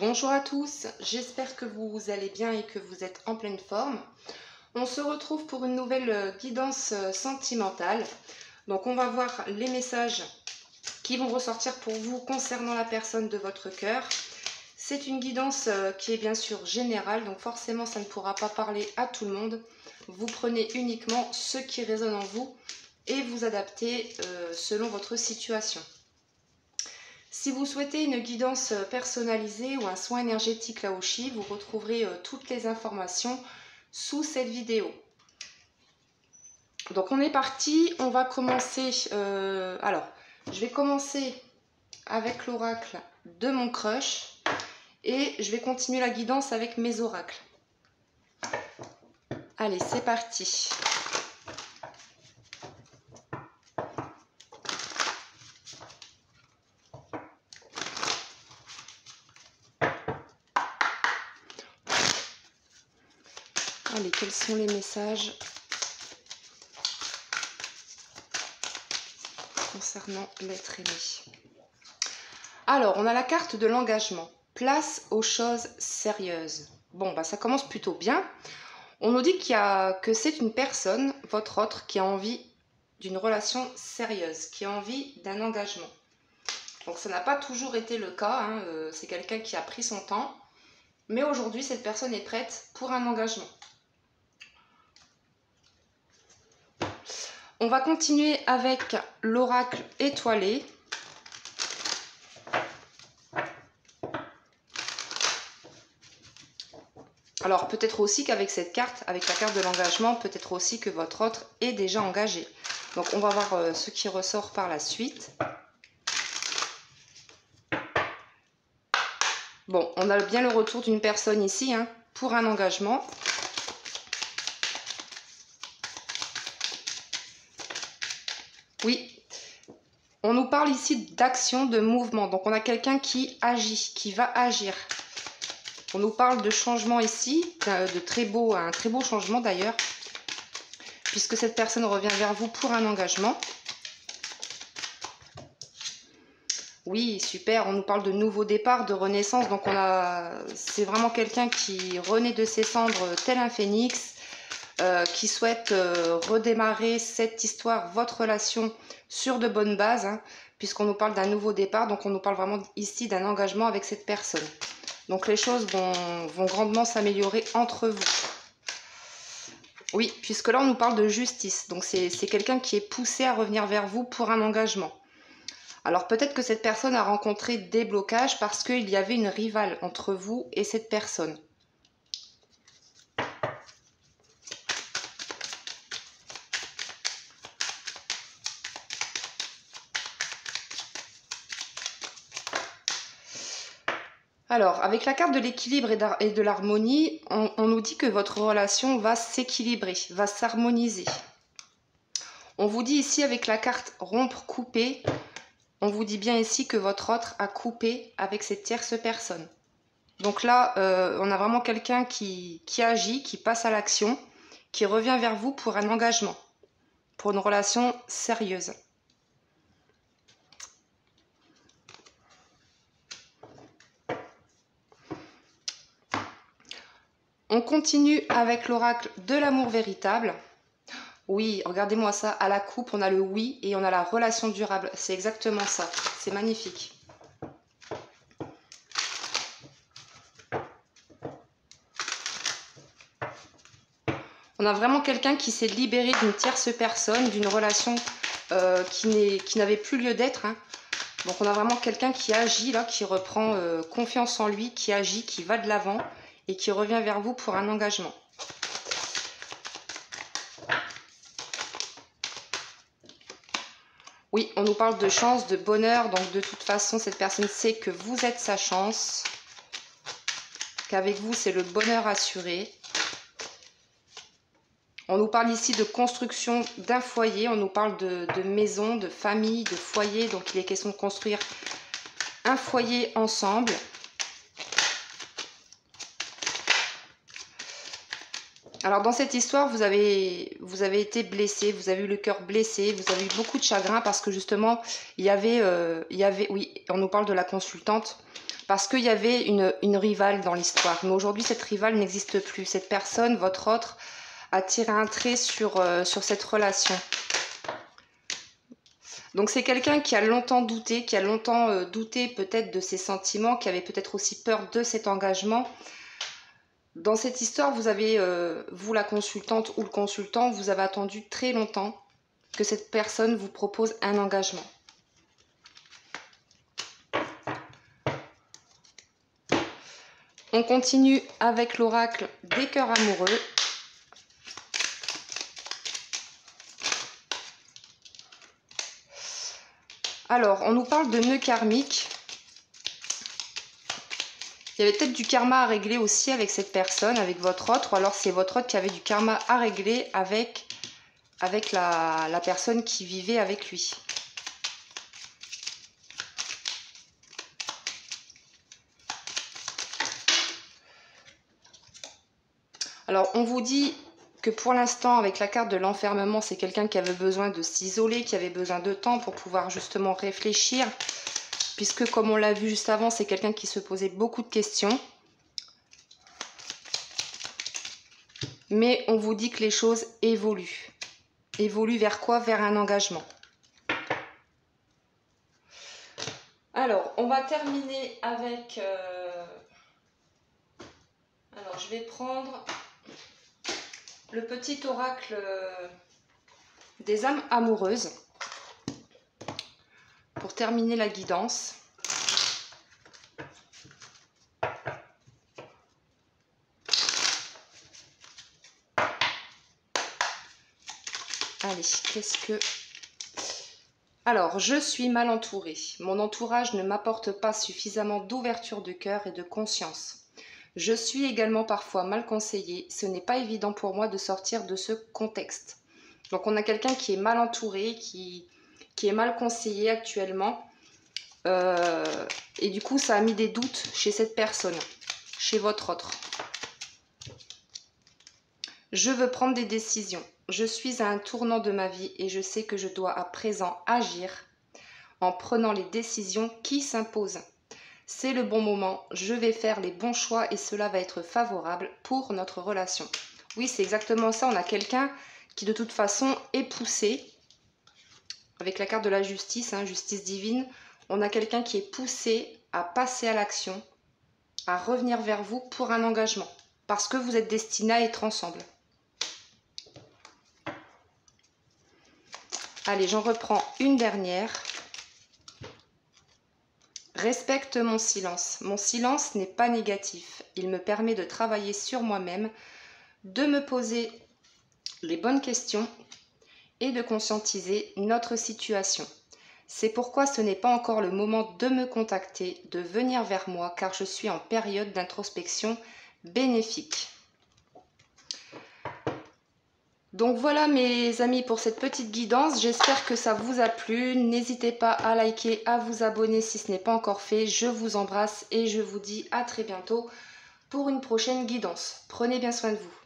Bonjour à tous, j'espère que vous allez bien et que vous êtes en pleine forme. On se retrouve pour une nouvelle guidance sentimentale. Donc on va voir les messages qui vont ressortir pour vous concernant la personne de votre cœur. C'est une guidance qui est bien sûr générale, donc forcément ça ne pourra pas parler à tout le monde. Vous prenez uniquement ce qui résonne en vous et vous adaptez selon votre situation. Si vous souhaitez une guidance personnalisée ou un soin énergétique Laoshi, vous retrouverez toutes les informations sous cette vidéo. Donc on est parti, on va commencer. Alors, je vais commencer avec l'oracle de mon crush et je vais continuer la guidance avec mes oracles. Allez, c'est parti. Allez, quels sont les messages concernant l'être aimé? Alors, on a la carte de l'engagement. Place aux choses sérieuses. Bon, bah ça commence plutôt bien. On nous dit que c'est une personne, votre autre, qui a envie d'une relation sérieuse, qui a envie d'un engagement. Donc ça n'a pas toujours été le cas, hein. C'est quelqu'un qui a pris son temps. Mais aujourd'hui, cette personne est prête pour un engagement. On va continuer avec l'oracle étoilé. Alors peut-être aussi qu'avec cette carte, avec la carte de l'engagement, peut-être aussi que votre autre est déjà engagé. Donc on va voir ce qui ressort par la suite. Bon, on a bien le retour d'une personne ici, hein, pour un engagement. Oui, on nous parle ici d'action, de mouvement. Donc on a quelqu'un qui agit, qui va agir. On nous parle de changement ici, un très beau changement d'ailleurs, puisque cette personne revient vers vous pour un engagement. Oui, super, on nous parle de nouveau départ, de renaissance, donc c'est vraiment quelqu'un qui renaît de ses cendres tel un phénix, qui souhaite redémarrer cette histoire, votre relation, sur de bonnes bases, hein, puisqu'on nous parle d'un nouveau départ, donc on nous parle vraiment ici d'un engagement avec cette personne. Donc les choses vont grandement s'améliorer entre vous. Oui, puisque là on nous parle de justice, donc c'est quelqu'un qui est poussé à revenir vers vous pour un engagement. Alors peut-être que cette personne a rencontré des blocages parce qu'il y avait une rivale entre vous et cette personne. Alors, avec la carte de l'équilibre et de l'harmonie, on nous dit que votre relation va s'équilibrer, va s'harmoniser. On vous dit ici avec la carte rompre, couper, on vous dit bien ici que votre autre a coupé avec cette tierce personne. Donc là, on a vraiment quelqu'un qui agit, qui passe à l'action, qui revient vers vous pour un engagement, pour une relation sérieuse. On continue avec l'oracle de l'amour véritable. Oui, regardez-moi ça, à la coupe, on a le oui et on a la relation durable. C'est exactement ça, c'est magnifique. On a vraiment quelqu'un qui s'est libéré d'une tierce personne, d'une relation qui n'avait plus lieu d'être, hein. Donc on a vraiment quelqu'un qui agit, là, qui reprend confiance en lui, qui agit, qui va de l'avant et qui revient vers vous pour un engagement. Oui, on nous parle de chance, de bonheur, donc de toute façon, cette personne sait que vous êtes sa chance, qu'avec vous, c'est le bonheur assuré. On nous parle ici de construction d'un foyer, on nous parle de maison, de famille, de foyer, donc il est question de construire un foyer ensemble. Alors dans cette histoire, vous avez été blessé, vous avez eu le cœur blessé, vous avez eu beaucoup de chagrin parce que justement, oui, on nous parle de la consultante, parce qu'il y avait une rivale dans l'histoire. Mais aujourd'hui, cette rivale n'existe plus. Cette personne, votre autre, a tiré un trait sur cette relation. Donc c'est quelqu'un qui a longtemps douté, peut-être de ses sentiments, qui avait peut-être aussi peur de cet engagement. Dans cette histoire, vous avez, vous la consultante ou le consultant, vous avez attendu très longtemps que cette personne vous propose un engagement. On continue avec l'oracle des cœurs amoureux. Alors, on nous parle de nœud karmique. Il y avait peut-être du karma à régler aussi avec cette personne, avec votre autre, ou alors c'est votre autre qui avait du karma à régler avec la personne qui vivait avec lui. Alors, on vous dit que pour l'instant, avec la carte de l'enfermement, c'est quelqu'un qui avait besoin de s'isoler, qui avait besoin de temps pour pouvoir justement réfléchir, puisque comme on l'a vu juste avant, c'est quelqu'un qui se posait beaucoup de questions. Mais on vous dit que les choses évoluent. Évoluent vers quoi? Vers un engagement. Alors, on va terminer avec... Alors, je vais prendre le petit oracle des âmes amoureuses pour terminer la guidance. Allez, qu'est-ce que... Alors, je suis mal entourée. Mon entourage ne m'apporte pas suffisamment d'ouverture de cœur et de conscience. Je suis également parfois mal conseillée. Ce n'est pas évident pour moi de sortir de ce contexte. Donc, on a quelqu'un qui est mal entouré, qui est mal conseillé actuellement. Et du coup, ça a mis des doutes chez cette personne, chez votre autre. Je veux prendre des décisions. Je suis à un tournant de ma vie et je sais que je dois à présent agir en prenant les décisions qui s'imposent. C'est le bon moment, je vais faire les bons choix et cela va être favorable pour notre relation. Oui, c'est exactement ça. On a quelqu'un qui de toute façon est poussé, avec la carte de la justice, hein, justice divine, on a quelqu'un qui est poussé à passer à l'action, à revenir vers vous pour un engagement, parce que vous êtes destinés à être ensemble. Allez, j'en reprends une dernière. Respecte mon silence. Mon silence n'est pas négatif. Il me permet de travailler sur moi-même, de me poser les bonnes questions et de conscientiser notre situation. C'est pourquoi ce n'est pas encore le moment de me contacter, de venir vers moi, car je suis en période d'introspection bénéfique. Donc voilà mes amis pour cette petite guidance, j'espère que ça vous a plu. N'hésitez pas à liker, à vous abonner si ce n'est pas encore fait. Je vous embrasse et je vous dis à très bientôt pour une prochaine guidance. Prenez bien soin de vous.